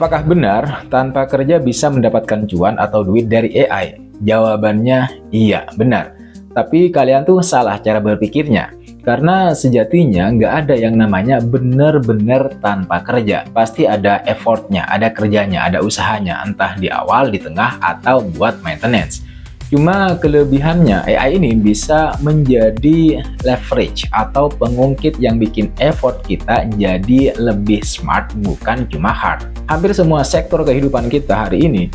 Apakah benar tanpa kerja bisa mendapatkan cuan atau duit dari AI? Jawabannya iya, benar. Tapi kalian tuh salah cara berpikirnya. Karena sejatinya nggak ada yang namanya benar-benar tanpa kerja. Pasti ada effortnya, ada kerjanya, ada usahanya. Entah di awal, di tengah, atau buat maintenance. Cuma kelebihannya AI ini bisa menjadi leverage atau pengungkit yang bikin effort kita jadi lebih smart, bukan cuma hard. Hampir semua sektor kehidupan kita hari ini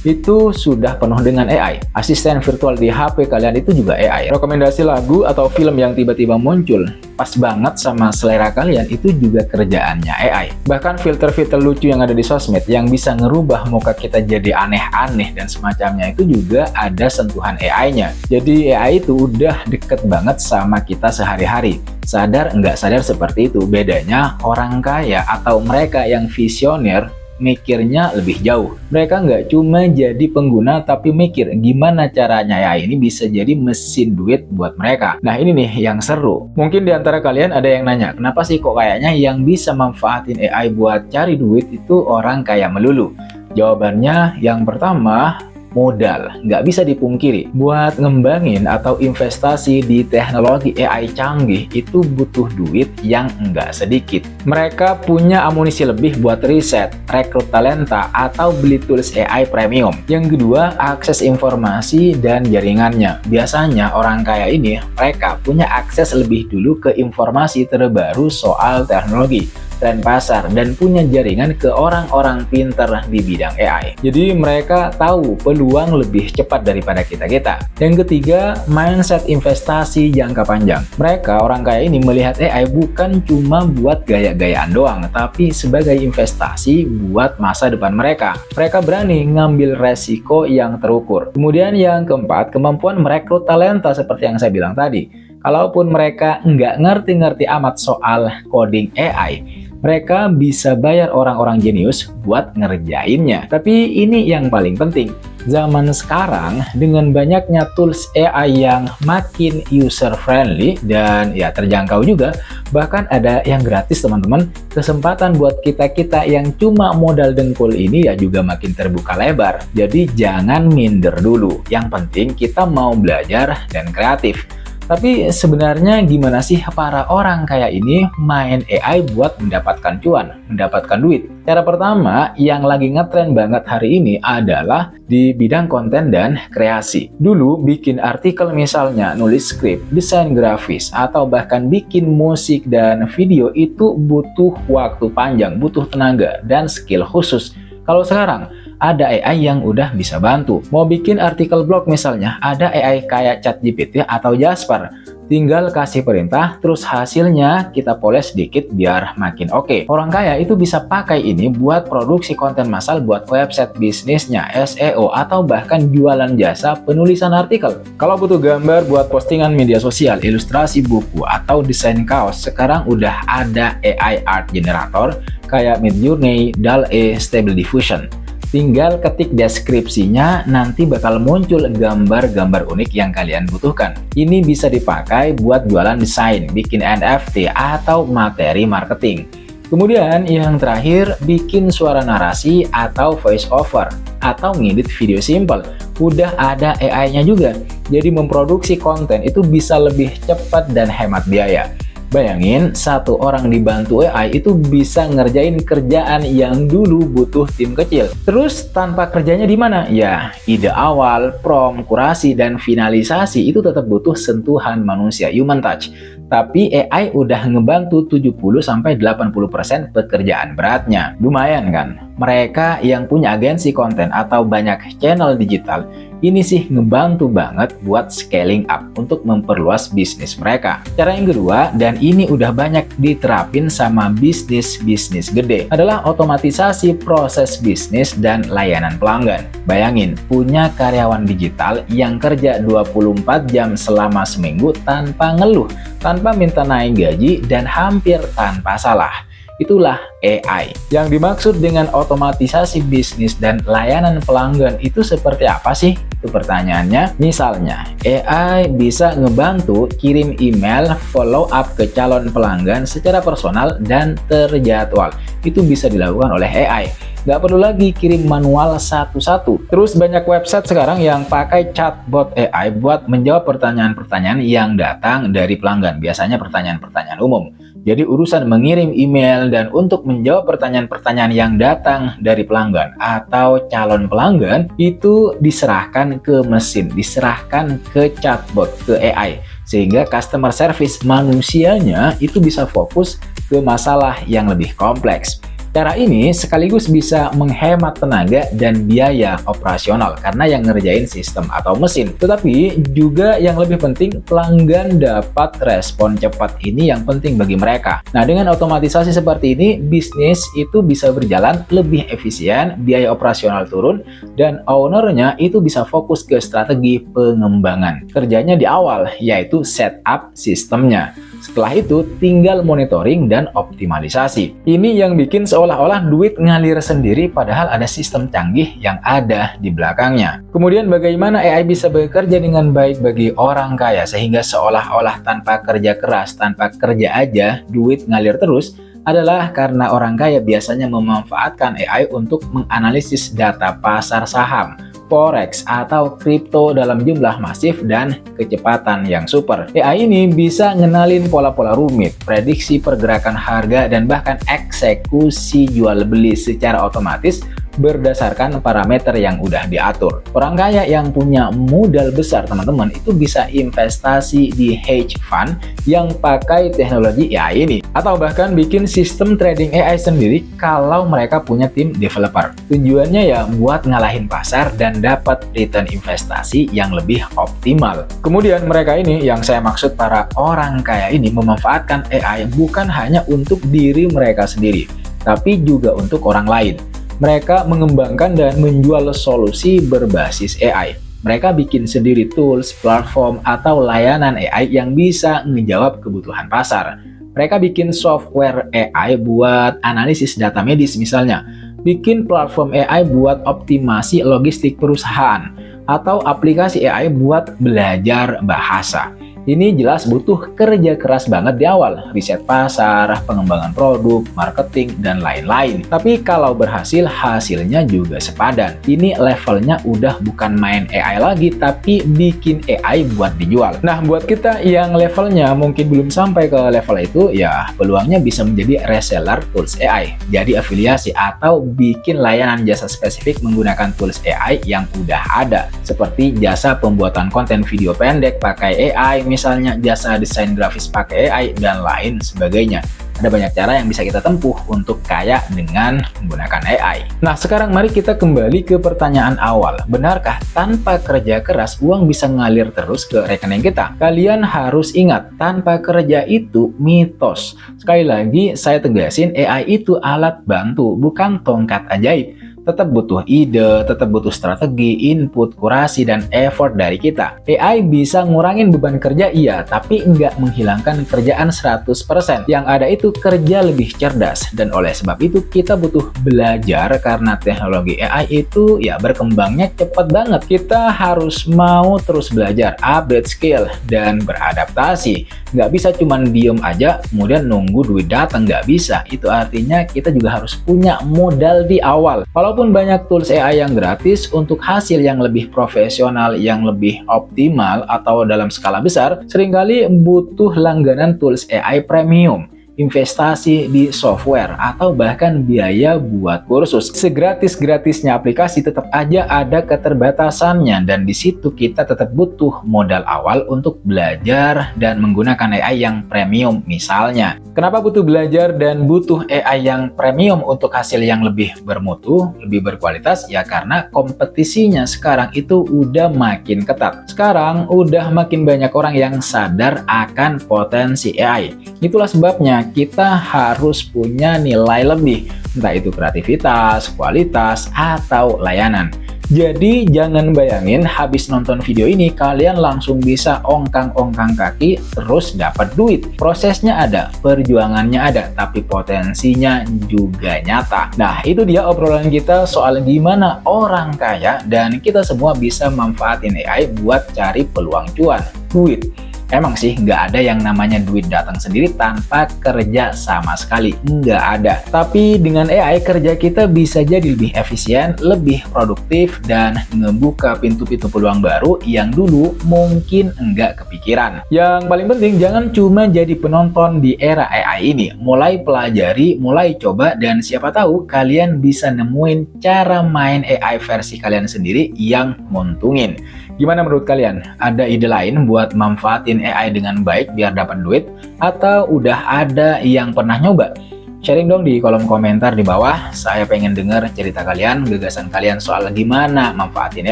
itu sudah penuh dengan AI. Asisten virtual di HP kalian itu juga AI. Rekomendasi lagu atau film yang tiba-tiba muncul pas banget sama selera kalian itu juga kerjaannya AI. Bahkan filter-filter lucu yang ada di sosmed yang bisa ngerubah muka kita jadi aneh-aneh dan semacamnya itu juga ada sentuhan AI-nya. Jadi AI itu udah deket banget sama kita sehari-hari. Sadar nggak sadar seperti itu. Bedanya orang kaya atau mereka yang visioner mikirnya lebih jauh. Mereka nggak cuma jadi pengguna tapi mikir gimana caranya AI ini bisa jadi mesin duit buat mereka. Nah ini nih yang seru. Mungkin di antara kalian ada yang nanya, kenapa sih kok kayaknya yang bisa manfaatin AI buat cari duit itu orang kaya melulu? Jawabannya yang pertama, modal. Nggak bisa dipungkiri, buat ngembangin atau investasi di teknologi AI canggih itu butuh duit yang nggak sedikit. Mereka punya amunisi lebih buat riset, rekrut talenta, atau beli tools AI premium. Yang kedua, akses informasi dan jaringannya. Biasanya orang kaya ini, mereka punya akses lebih dulu ke informasi terbaru soal teknologi, tren pasar, dan punya jaringan ke orang-orang pinter di bidang AI. Jadi mereka tahu peluang lebih cepat daripada kita-kita. Yang ketiga, mindset investasi jangka panjang. Mereka, orang kaya ini, melihat AI bukan cuma buat gaya-gayaan doang, tapi sebagai investasi buat masa depan mereka. Mereka berani ngambil resiko yang terukur. Kemudian yang keempat, kemampuan merekrut talenta seperti yang saya bilang tadi. Kalaupun mereka nggak ngerti-ngerti amat soal coding AI, mereka bisa bayar orang-orang jenius buat ngerjainnya. Tapi ini yang paling penting. Zaman sekarang dengan banyaknya tools AI yang makin user-friendly dan ya terjangkau juga, bahkan ada yang gratis teman-teman, kesempatan buat kita-kita yang cuma modal dengkul ini ya juga makin terbuka lebar. Jadi jangan minder dulu. Yang penting kita mau belajar dan kreatif. Tapi sebenarnya gimana sih para orang kaya ini main AI buat mendapatkan cuan, mendapatkan duit? Cara pertama yang lagi ngetren banget hari ini adalah di bidang konten dan kreasi. Dulu bikin artikel misalnya, nulis skrip, desain grafis, atau bahkan bikin musik dan video itu butuh waktu panjang, butuh tenaga, dan skill khusus. Kalau sekarang, ada AI yang udah bisa bantu. Mau bikin artikel blog misalnya, ada AI kayak ChatGPT atau Jasper. Tinggal kasih perintah, terus hasilnya kita poles sedikit biar makin oke. Orang kaya itu bisa pakai ini buat produksi konten massal buat website bisnisnya, SEO, atau bahkan jualan jasa penulisan artikel. Kalau butuh gambar buat postingan media sosial, ilustrasi buku, atau desain kaos, sekarang udah ada AI art generator kayak Midjourney, DALL-E, Stable Diffusion. Tinggal ketik deskripsinya, nanti bakal muncul gambar-gambar unik yang kalian butuhkan. Ini bisa dipakai buat jualan desain, bikin NFT, atau materi marketing. Kemudian yang terakhir, bikin suara narasi atau voice over, atau ngedit video simple. Udah ada AI-nya juga, jadi memproduksi konten itu bisa lebih cepat dan hemat biaya. Bayangin, satu orang dibantu AI itu bisa ngerjain kerjaan yang dulu butuh tim kecil. Terus tanpa kerjanya di mana? Ya, ide awal, prompt, kurasi, dan finalisasi itu tetap butuh sentuhan manusia, human touch. Tapi AI udah ngebantu 70-80% pekerjaan beratnya. Lumayan kan? Mereka yang punya agensi konten atau banyak channel digital, ini sih ngebantu banget buat scaling up untuk memperluas bisnis mereka. Cara yang kedua, dan ini udah banyak diterapin sama bisnis-bisnis gede, adalah otomatisasi proses bisnis dan layanan pelanggan. Bayangin, punya karyawan digital yang kerja 24 jam selama seminggu tanpa ngeluh, tanpa minta naik gaji, dan hampir tanpa salah. Itulah AI. Yang dimaksud dengan otomatisasi bisnis dan layanan pelanggan itu seperti apa sih? Itu pertanyaannya. Misalnya, AI bisa ngebantu kirim email follow up ke calon pelanggan secara personal dan terjadwal. Itu bisa dilakukan oleh AI. Nggak perlu lagi kirim manual satu-satu. Terus banyak website sekarang yang pakai chatbot AI buat menjawab pertanyaan-pertanyaan yang datang dari pelanggan. Biasanya pertanyaan-pertanyaan umum. Jadi urusan mengirim email dan untuk menjawab pertanyaan-pertanyaan yang datang dari pelanggan atau calon pelanggan itu diserahkan ke mesin, diserahkan ke chatbot, ke AI. Sehingga customer service manusianya itu bisa fokus ke masalah yang lebih kompleks. Cara ini sekaligus bisa menghemat tenaga dan biaya operasional karena yang ngerjain sistem atau mesin. Tetapi juga yang lebih penting, pelanggan dapat respon cepat. Ini yang penting bagi mereka. Nah, dengan otomatisasi seperti ini, bisnis itu bisa berjalan lebih efisien, biaya operasional turun, dan ownernya itu bisa fokus ke strategi pengembangan. Kerjanya di awal, yaitu setup sistemnya. Setelah itu tinggal monitoring dan optimalisasi. Ini yang bikin seolah-olah duit ngalir sendiri padahal ada sistem canggih yang ada di belakangnya. Kemudian bagaimana AI bisa bekerja dengan baik bagi orang kaya sehingga seolah-olah tanpa kerja keras, tanpa kerja aja duit ngalir terus, adalah karena orang kaya biasanya memanfaatkan AI untuk menganalisis data pasar saham, forex, atau kripto dalam jumlah masif dan kecepatan yang super. AI ini bisa ngenalin pola-pola rumit, prediksi pergerakan harga, dan bahkan eksekusi jual beli secara otomatis berdasarkan parameter yang udah diatur. Orang kaya yang punya modal besar, teman-teman, itu bisa investasi di hedge fund yang pakai teknologi AI ini. Atau bahkan bikin sistem trading AI sendiri kalau mereka punya tim developer. Tujuannya ya buat ngalahin pasar dan dapat return investasi yang lebih optimal. Kemudian mereka ini, yang saya maksud para orang kaya ini, memanfaatkan AI bukan hanya untuk diri mereka sendiri, tapi juga untuk orang lain. Mereka mengembangkan dan menjual solusi berbasis AI. Mereka bikin sendiri tools, platform, atau layanan AI yang bisa menjawab kebutuhan pasar. Mereka bikin software AI buat analisis data medis misalnya, bikin platform AI buat optimasi logistik perusahaan, atau aplikasi AI buat belajar bahasa. Ini jelas butuh kerja keras banget di awal, riset pasar, pengembangan produk, marketing, dan lain-lain. Tapi kalau berhasil, hasilnya juga sepadan. Ini levelnya udah bukan main AI lagi, tapi bikin AI buat dijual. Nah, buat kita yang levelnya mungkin belum sampai ke level itu, ya peluangnya bisa menjadi reseller tools AI. Jadi afiliasi atau bikin layanan jasa spesifik menggunakan tools AI yang udah ada. Seperti jasa pembuatan konten video pendek pakai AI, misalnya jasa desain grafis pakai AI, dan lain sebagainya. Ada banyak cara yang bisa kita tempuh untuk kaya dengan menggunakan AI. Nah, sekarang mari kita kembali ke pertanyaan awal. Benarkah tanpa kerja keras uang bisa ngalir terus ke rekening kita? Kalian harus ingat, tanpa kerja itu mitos. Sekali lagi, saya tegasin, AI itu alat bantu, bukan tongkat ajaib. Tetap butuh ide, tetap butuh strategi, input, kurasi, dan effort dari kita. AI bisa ngurangin beban kerja, iya, tapi nggak menghilangkan kerjaan 100%. Yang ada itu kerja lebih cerdas, dan oleh sebab itu kita butuh belajar karena teknologi AI itu ya berkembangnya cepat banget. Kita harus mau terus belajar, update skill, dan beradaptasi. Nggak bisa cuman diem aja, kemudian nunggu duit datang, nggak bisa. Itu artinya kita juga harus punya modal di awal. Walaupun banyak tools AI yang gratis, untuk hasil yang lebih profesional, yang lebih optimal, atau dalam skala besar, seringkali butuh langganan tools AI premium, investasi di software, atau bahkan biaya buat kursus. Segratis-gratisnya aplikasi tetap aja ada keterbatasannya, dan di situ kita tetap butuh modal awal untuk belajar dan menggunakan AI yang premium misalnya. Kenapa butuh belajar dan butuh AI yang premium untuk hasil yang lebih bermutu, lebih berkualitas? Ya karena kompetisinya sekarang itu udah makin ketat. Sekarang udah makin banyak orang yang sadar akan potensi AI. Itulah sebabnya kita harus punya nilai lebih, entah itu kreativitas, kualitas, atau layanan. Jadi jangan bayangin habis nonton video ini kalian langsung bisa ongkang-ongkang kaki terus dapat duit. Prosesnya ada, perjuangannya ada, tapi potensinya juga nyata. Nah, itu dia obrolan kita soal gimana orang kaya dan kita semua bisa manfaatin AI buat cari peluang cuan, duit. Emang sih nggak ada yang namanya duit datang sendiri tanpa kerja sama sekali, nggak ada. Tapi dengan AI kerja kita bisa jadi lebih efisien, lebih produktif, dan ngebuka pintu-pintu peluang baru yang dulu mungkin nggak kepikiran. Yang paling penting jangan cuma jadi penonton di era AI ini, mulai pelajari, mulai coba, dan siapa tahu kalian bisa nemuin cara main AI versi kalian sendiri yang nguntungin. Gimana menurut kalian? Ada ide lain buat manfaatin AI dengan baik biar dapat duit? Atau udah ada yang pernah nyoba? Sharing dong di kolom komentar di bawah. Saya pengen dengar cerita kalian, gagasan kalian soal gimana manfaatin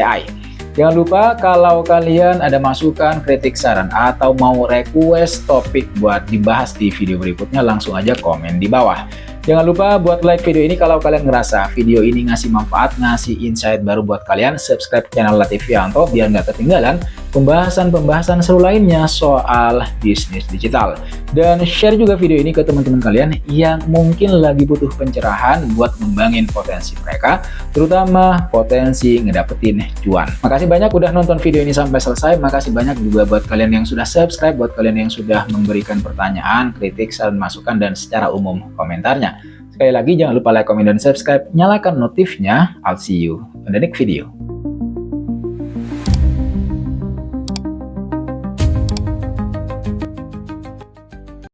AI. Jangan lupa kalau kalian ada masukan, kritik, saran, atau mau request topik buat dibahas di video berikutnya, langsung aja komen di bawah. Jangan lupa buat like video ini kalau kalian ngerasa video ini ngasih manfaat, ngasih insight baru buat kalian. Subscribe channel Latifvianto biar nggak ketinggalan pembahasan-pembahasan seru lainnya soal bisnis digital. Dan share juga video ini ke teman-teman kalian yang mungkin lagi butuh pencerahan buat ngembangin potensi mereka, terutama potensi ngedapetin cuan. Makasih banyak udah nonton video ini sampai selesai. Makasih banyak juga buat kalian yang sudah subscribe, buat kalian yang sudah memberikan pertanyaan, kritik, saran, masukan, dan secara umum komentarnya. Sekali lagi jangan lupa like, komen, dan subscribe. Nyalakan notifnya. I'll see you in the next video.